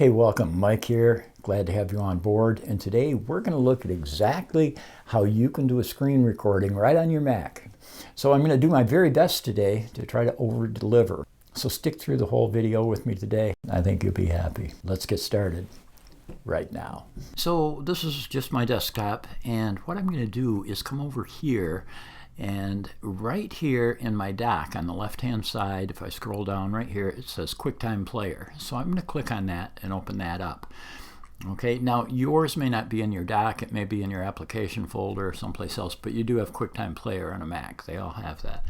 Hey, welcome. Mike here. Glad to have you on board. And today we're going to look at exactly how you can do a screen recording right on your Mac. So I'm going to do my very best today to try to over-deliver. So stick through the whole video with me today. I think you'll be happy. Let's get started right now. So this is just my desktop, and what I'm going to do is come over here, and right here in my dock on the left hand side, if I scroll down right here, it says QuickTime Player. So I'm going to click on that and open that up. Okay, now yours may not be in your dock, it may be in your application folder or someplace else, but you do have QuickTime Player on a Mac. They all have that.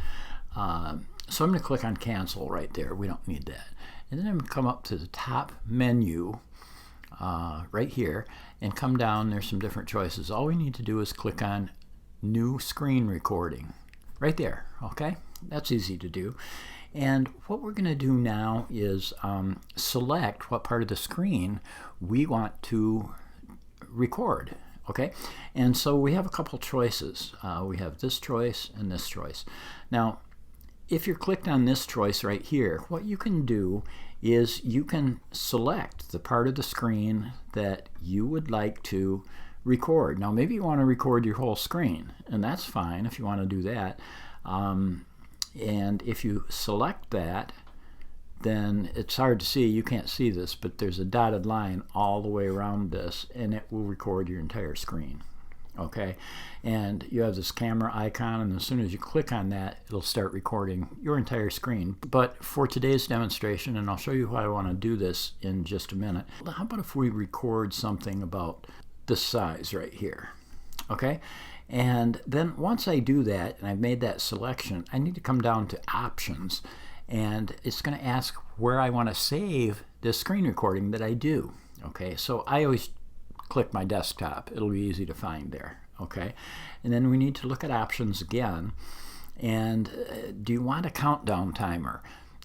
So I'm going to click on cancel right there. We don't need that. And then I'm going to come up to the top menu right here and come down. There's some different choices. All we need to do is click on new screen recording right there. Okay, that's easy to do. And what we're going to do now is select what part of the screen we want to record. Okay, and so we have a couple choices. We have this choice and this choice. Now if you're clicked on this choice right here, what you can do is you can select the part of the screen that you would like to record. Now maybe you want to record your whole screen, and that's fine if you want to do that. And if you select that, then it's hard to see, you can't see this, but there's a dotted line all the way around this, and it will record your entire screen. Okay, and you have this camera icon, and as soon as you click on that, it'll start recording your entire screen. But for today's demonstration, and I'll show you how I want to do this in just a minute, how about if we record something about this size right here? Okay, and then once I do that and I've made that selection, I need to come down to options, and it's going to ask where I want to save this screen recording that I do. Okay, so I always click my desktop. It'll be easy to find there. Okay, and then we need to look at options again, and do you want a countdown timer?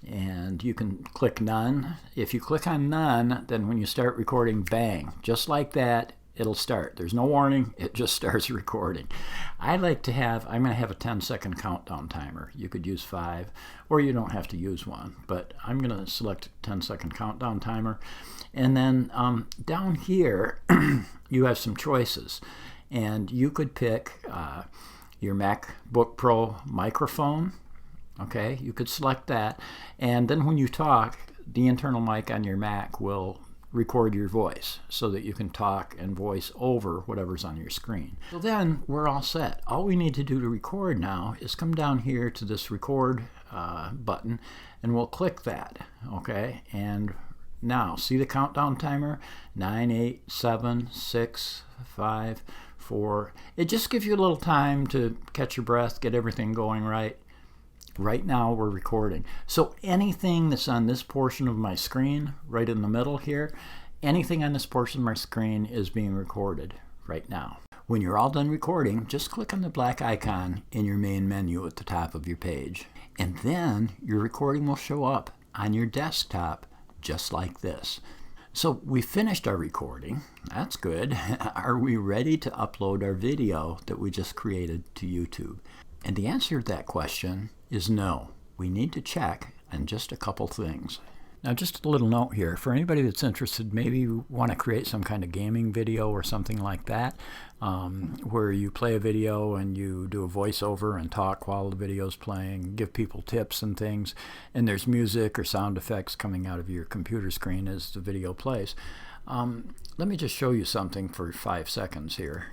And you can click none. If you click on none, then when you start recording, bang, just like that, it'll start. There's no warning, it just starts recording. I'm going to have a 10-second countdown timer. You could use 5, or you don't have to use one, but I'm going to select a 10-second countdown timer. And then down here, you have some choices. And you could pick your MacBook Pro microphone. Okay, you could select that. And then when you talk, the internal mic on your Mac will record your voice so that you can talk and voice over whatever's on your screen. So then we're all set. All we need to do to record now is come down here to this record button, and we'll click that. Okay, and now see the countdown timer? 9, 8, 7, 6, 5, 4. It just gives you a little time to catch your breath, get everything going right. Right now we're recording. So anything that's on this portion of my screen, right in the middle here, anything on this portion of my screen is being recorded right now. When you're all done recording, just click on the black icon in your main menu at the top of your page. And then your recording will show up on your desktop just like this. So we finished our recording. That's good. Are we ready to upload our video that we just created to YouTube? And the answer to that question is no. We need to check on just a couple things. Now just a little note here, for anybody that's interested, maybe you want to create some kind of gaming video or something like that, where you play a video and you do a voiceover and talk while the video's playing, give people tips and things, and there's music or sound effects coming out of your computer screen as the video plays. Let me just show you something for 5 seconds here.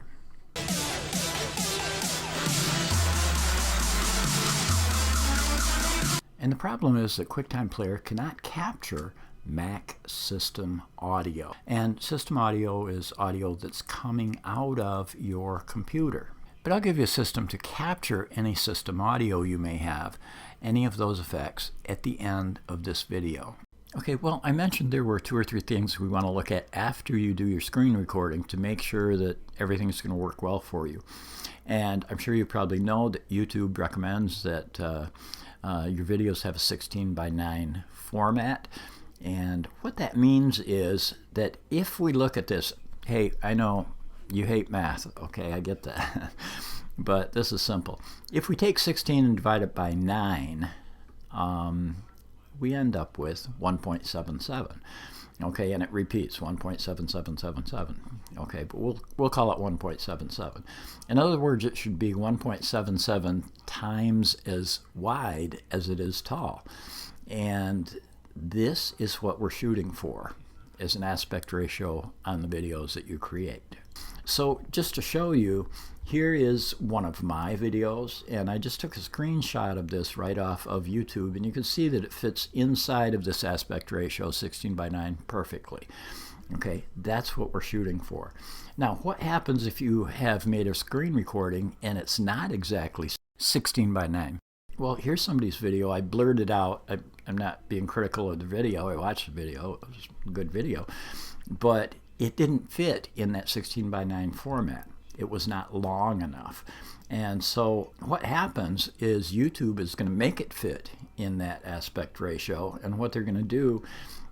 And the problem is that QuickTime Player cannot capture Mac system audio. And system audio is audio that's coming out of your computer. But I'll give you a system to capture any system audio you may have, any of those effects, at the end of this video. Okay, well, I mentioned there were 2 or 3 things we want to look at after you do your screen recording to make sure that everything's going to work well for you. And I'm sure you probably know that YouTube recommends that your videos have a 16:9 format. And what that means is that if we look at this, hey, I know you hate math, okay, I get that. But this is simple. If we take 16 and divide it by 9, we end up with 1.77. Okay, and it repeats 1.7777. Okay, but we'll call it 1.77. In other words, it should be 1.77 times as wide as it is tall. And this is what we're shooting for as an aspect ratio on the videos that you create. So just to show you, here is one of my videos, and I just took a screenshot of this right off of YouTube, and you can see that it fits inside of this aspect ratio 16:9 perfectly. Okay, that's what we're shooting for. Now, what happens if you have made a screen recording and it's not exactly 16:9? Well, here's somebody's video. I blurred it out. I'm not being critical of the video. I watched the video. It was a good video. But it didn't fit in that 16:9 format. It was not long enough. And so what happens is YouTube is going to make it fit in that aspect ratio. And what they're going to do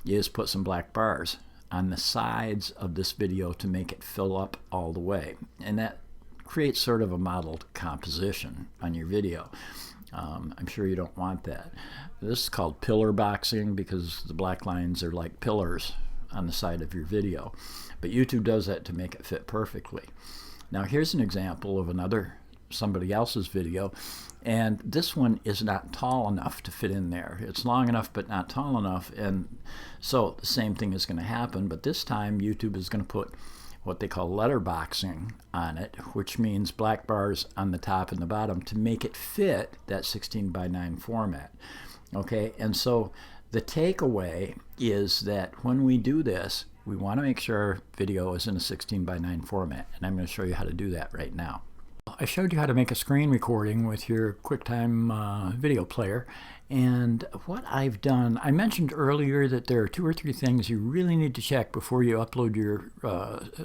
is put some black bars on the sides of this video to make it fill up all the way. And that creates sort of a modeled composition on your video. I'm sure you don't want that. This is called pillar boxing because the black lines are like pillars on the side of your video. But YouTube does that to make it fit perfectly. Now here's an example of somebody else's video, and this one is not tall enough to fit in there. It's long enough but not tall enough, and so the same thing is going to happen, but this time YouTube is going to put what they call letterboxing on it, which means black bars on the top and the bottom to make it fit that 16:9 format. Okay, and so the takeaway is that when we do this, we want to make sure our video is in a 16:9 format, and I'm going to show you how to do that right now. I showed you how to make a screen recording with your QuickTime video player, and what I've done, I mentioned earlier that there are 2 or 3 things you really need to check before you upload your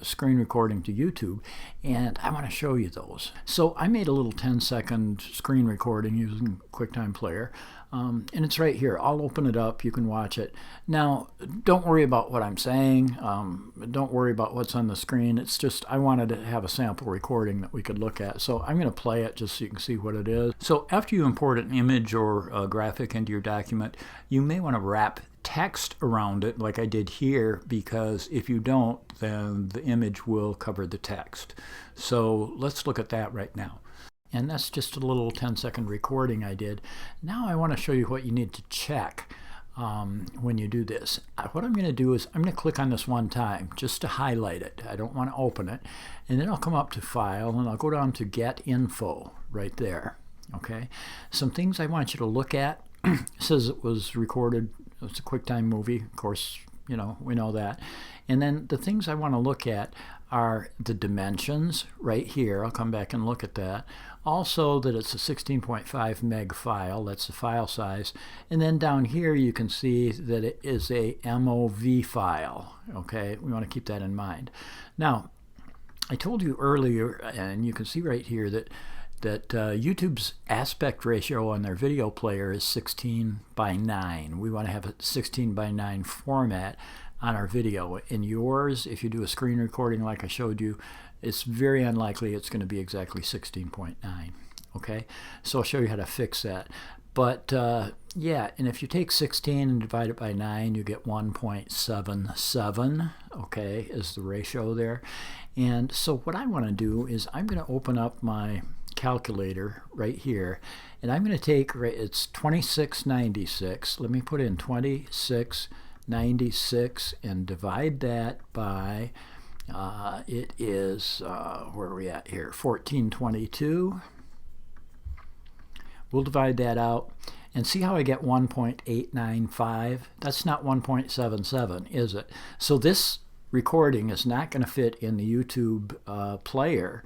screen recording to YouTube, and I want to show you those. So I made a little 10-second screen recording using QuickTime Player. And it's right here. I'll open it up. You can watch it. Now, don't worry about what I'm saying. Don't worry about what's on the screen. It's just I wanted to have a sample recording that we could look at. So I'm going to play it just so you can see what it is. So after you import an image or a graphic into your document, you may want to wrap text around it like I did here, because if you don't, then the image will cover the text. So let's look at that right now. And that's just a little 10-second recording I did. Now I want to show you what you need to check when you do this. What I'm going to do is I'm going to click on this one time just to highlight it. I don't want to open it. And then I'll come up to File, and I'll go down to Get Info right there. Okay. Some things I want you to look at. It says it was recorded. It's a QuickTime movie. Of course, you know, we know that. And then the things I want to look at are the dimensions right here. I'll come back and look at that. Also that it's a 16.5 meg file. That's the file size. And then down here you can see that it is a MOV file. Okay, we want to keep that in mind. Now, I told you earlier, and you can see right here that YouTube's aspect ratio on their video player is 16:9. We want to have a 16:9 format on our video. In yours, if you do a screen recording like I showed you, it's very unlikely it's going to be exactly 16:9. Okay, so I'll show you how to fix that. But yeah, and if you take 16 and divide it by 9, you get 1.77. Okay, is the ratio there. And so what I want to do is I'm going to open up my calculator right here, and I'm going to take, it's 2696. Let me put in 2696 and divide that by, it is, where are we at here, 1422. We'll divide that out and see how I get 1.895. That's not 1.77, is it? So this recording is not going to fit in the YouTube player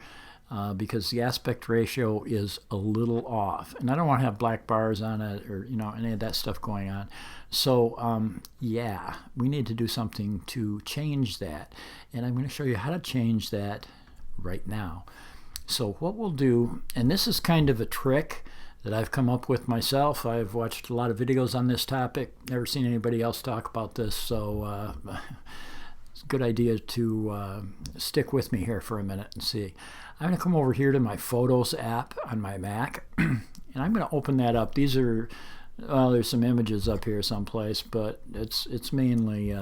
because the aspect ratio is a little off. And I don't want to have black bars on it or, you know, any of that stuff going on. So yeah, we need to do something to change that. And I'm going to show you how to change that right now. So what we'll do, and this is kind of a trick that I've come up with myself. I've watched a lot of videos on this topic, never seen anybody else talk about this, so it's a good idea to stick with me here for a minute and see. I'm going to come over here to my Photos app on my Mac, and I'm going to open that up. These are Well, there's some images up here someplace, but it's mainly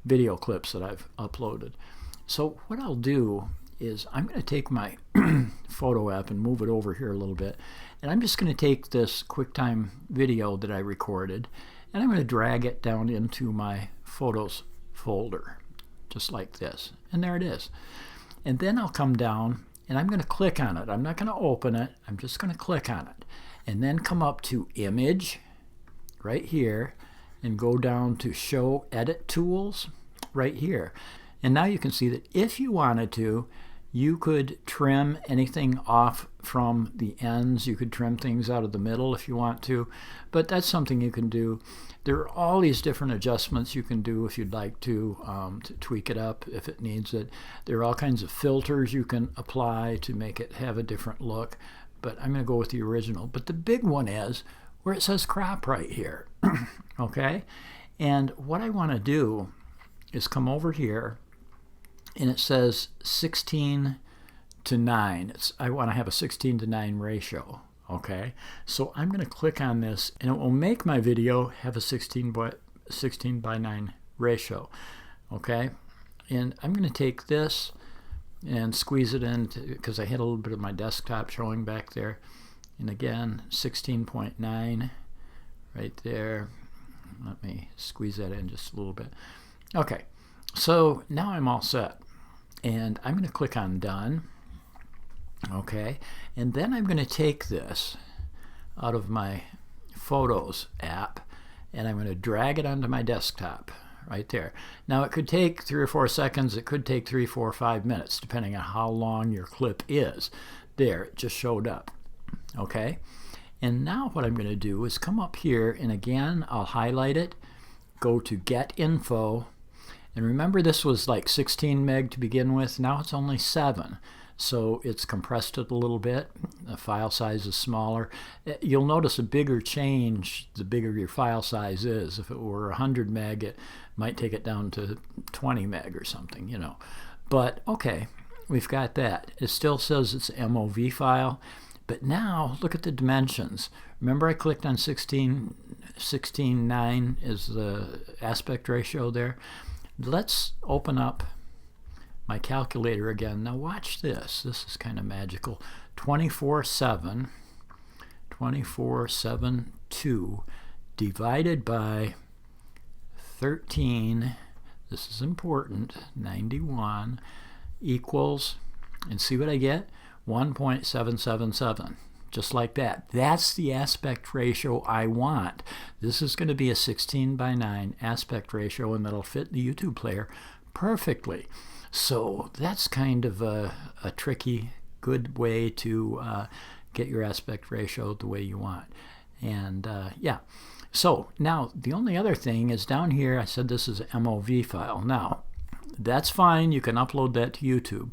video clips that I've uploaded. So what I'll do is I'm going to take my photo app and move it over here a little bit, and I'm just going to take this QuickTime video that I recorded, and I'm going to drag it down into my photos folder, just like this, and there it is. And then I'll come down and I'm going to click on it. I'm not going to open it, I'm just going to click on it, and then come up to Image right here and go down to Show Edit Tools right here. And now you can see that if you wanted to, you could trim anything off from the ends. You could trim things out of the middle if you want to, but that's something you can do. There are all these different adjustments you can do if you'd like to tweak it up if it needs it. There are all kinds of filters you can apply to make it have a different look, but I'm going to go with the original. But the big one is where it says crop right here. Okay? And what I want to do is come over here, and it says 16 to 9. I want to have a 16 to 9 ratio. Okay, so I'm going to click on this, and it will make my video have a 16 by 9 ratio. Okay, and I'm going to take this and squeeze it in because I had a little bit of my desktop showing back there. And again, 16.9 right there. Let me squeeze that in just a little bit. Okay, so now I'm all set, and I'm going to click on Done. Okay, and then I'm going to take this out of my Photos app, and I'm going to drag it onto my desktop right there. Now it could take 3 or 4 seconds, it could take 3, 4, 5 minutes, depending on how long your clip is. There, it just showed up. Okay, and now what I'm going to do is come up here, and again I'll highlight it, go to Get Info, and remember this was like 16 meg to begin with. Now it's only 7. So it's compressed it a little bit. The file size is smaller. You'll notice a bigger change the bigger your file size is. If it were 100 meg, it might take it down to 20 meg or something, you know. But okay, we've got that. It still says it's an MOV file, but now look at the dimensions. Remember I clicked on 16:9 is the aspect ratio there. Let's open up my calculator again. Now watch this. This is kind of magical. 24/7, 24/7/2 divided by 13, this is important, 91, equals, and see what I get? 1.777. Just like that. That's the aspect ratio I want. This is going to be a 16 by 9 aspect ratio, and that'll fit the YouTube player perfectly. So that's kind of a tricky, good way to get your aspect ratio the way you want. And yeah, so now the only other thing is down here, I said this is an MOV file. Now, that's fine, you can upload that to YouTube,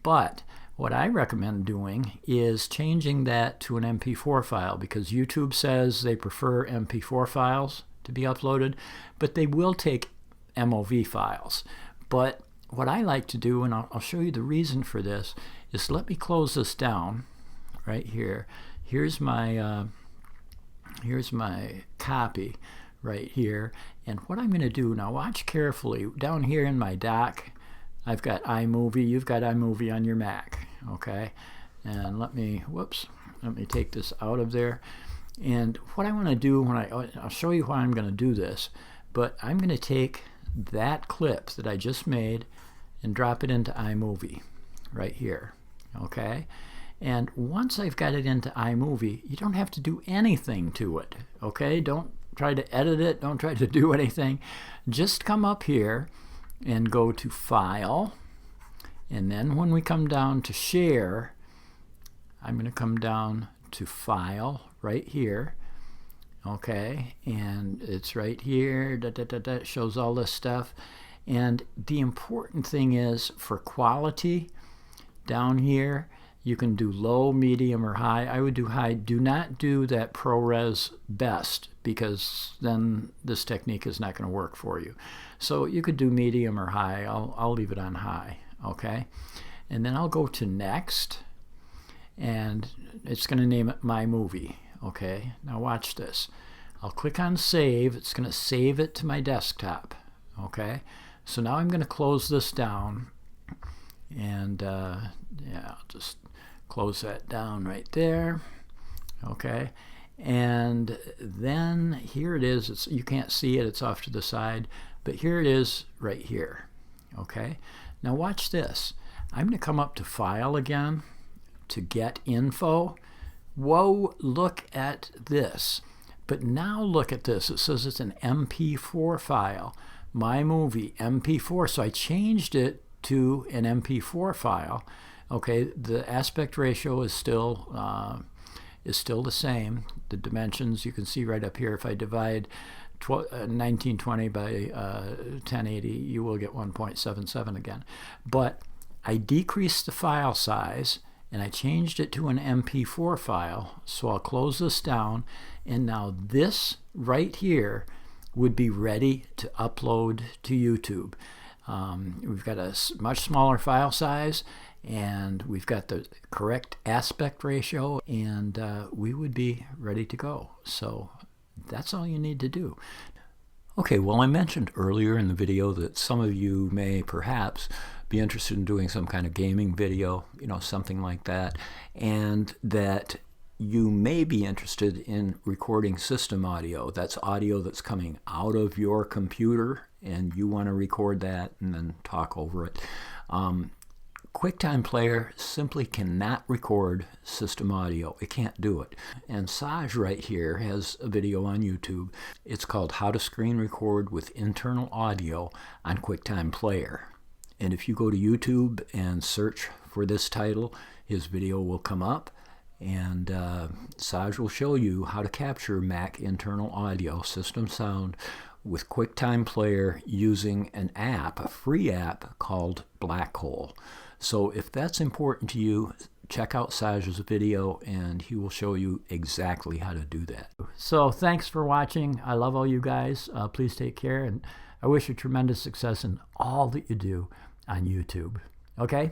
but what I recommend doing is changing that to an MP4 file, because YouTube says they prefer MP4 files to be uploaded, but they will take MOV files. But what I like to do, and I'll show you the reason for this, is let me close this down right here. Here's my copy right here, and what I'm going to do now, watch carefully. Down here in my dock, I've got iMovie. You've got iMovie on your Mac, okay? And let me take this out of there. And what I want to do I'll show you why I'm going to do this, but I'm going to take that clip that I just made and drop it into iMovie right here, okay? And once I've got it into iMovie, you don't have to do anything to it, okay? Don't try to edit it, don't try to do anything. Just come up here and go to File, and then when we come down to Share, I'm going to come down to File right here, okay, and it's right here, it shows all this stuff. And the important thing is, for quality, down here you can do low, medium, or high. I would do high. Do not do that ProRes best, because then this technique is not going to work for you. So you could do medium or high. I'll leave it on high, okay? And then I'll go to Next, and it's going to name it My Movie, okay? Now watch this. I'll click on save. It's going to save it to my desktop. Okay, so now I'm going to close this down, and yeah, I'll just close that down right there. Okay, and then here it is. You can't see it, it's off to the side, but here it is right here. Okay, now watch this. I'm going to come up to File again, to Get Info. Whoa, look at this. But now look at this. It says it's an MP4 file. My movie, MP4. So I changed it to an MP4 file. Okay, the aspect ratio is still the same. The dimensions you can see right up here. If I divide 1920 by 1080, you will get 1.77 again. But I decreased the file size, and I changed it to an MP4 file. So I'll close this down, and now this right here would be ready to upload to YouTube. We've got a much smaller file size, and we've got the correct aspect ratio, and we would be ready to go. So that's all you need to do. Okay, well, I mentioned earlier in the video that some of you may perhaps be interested in doing some kind of gaming video, you know, something like that, and that you may be interested in recording system audio. That's audio that's coming out of your computer, and you want to record that and then talk over it. QuickTime Player simply cannot record system audio. It can't do it. And Saj right here has a video on YouTube. It's called How to Screen Record with Internal Audio on QuickTime Player. And if you go to YouTube and search for this title, his video will come up, and Saj will show you how to capture Mac internal audio system sound with QuickTime Player using an app, a free app called Black Hole. So if that's important to you, check out Saj's video, and he will show you exactly how to do that. So thanks for watching. I love all you guys. Please take care, and I wish you tremendous success in all that you do on YouTube. Okay?